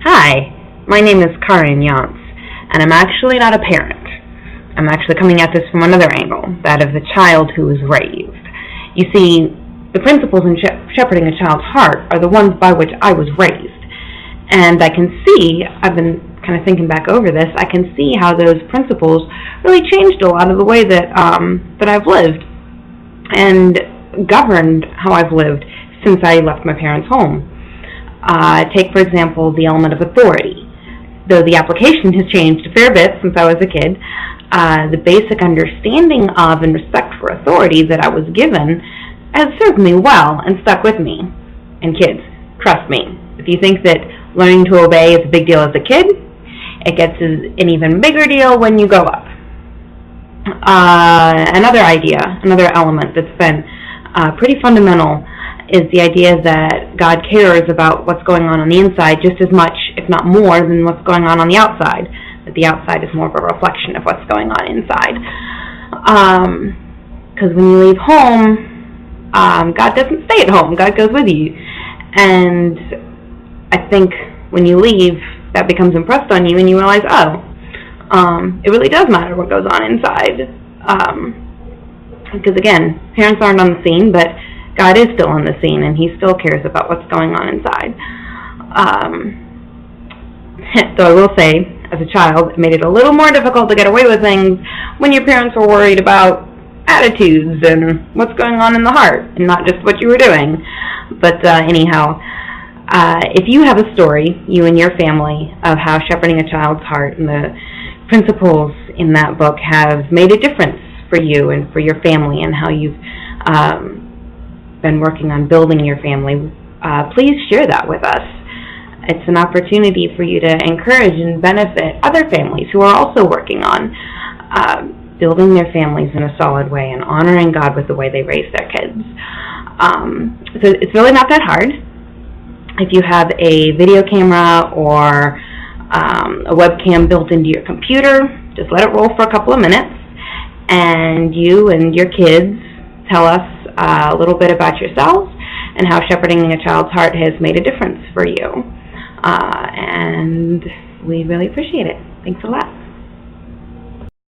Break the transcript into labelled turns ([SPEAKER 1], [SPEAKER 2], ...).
[SPEAKER 1] Hi, my name is Karin Yance, and I'm actually not a parent. I'm actually coming at this from another angle, that of the child who was raised. You see, the principles in shepherding a child's heart are the ones by which I was raised. And I can see, I've been kind of thinking back over this, I can see how those principles really changed a lot of the way that I've lived and governed how I've lived since I left my parents' home. Take, for example, the element of authority. Though the application has changed a fair bit since I was a kid, the basic understanding of and respect for authority that I was given has served me well and stuck with me. And kids, trust me, if you think that learning to obey is a big deal as a kid, it gets an even bigger deal when you grow up. Another element that's been pretty fundamental is the idea that God cares about what's going on the inside just as much, if not more, than what's going on the outside. That the outside is more of a reflection of what's going on inside. Because when you leave home, God doesn't stay at home. God goes with you. And I think when you leave, that becomes impressed on you, and you realize, it really does matter what goes on inside. Because again, parents aren't on the scene, but God is still on the scene, and He still cares about what's going on inside. So I will say, as a child, it made it a little more difficult to get away with things when your parents were worried about attitudes and what's going on in the heart, and not just what you were doing. But anyhow, if you have a story, you and your family, of how shepherding a child's heart and the principles in that book have made a difference for you and for your family, and how you've been working on building your family, please share that with us. It's an opportunity for you to encourage and benefit other families who are also working on building their families in a solid way and honoring God with the way they raise their kids. So it's really not that hard. If you have a video camera or a webcam built into your computer, just let it roll for a couple of minutes, and you and your kids tell us a little bit about yourselves and how shepherding a child's heart has made a difference for you. And we really appreciate it. Thanks a lot.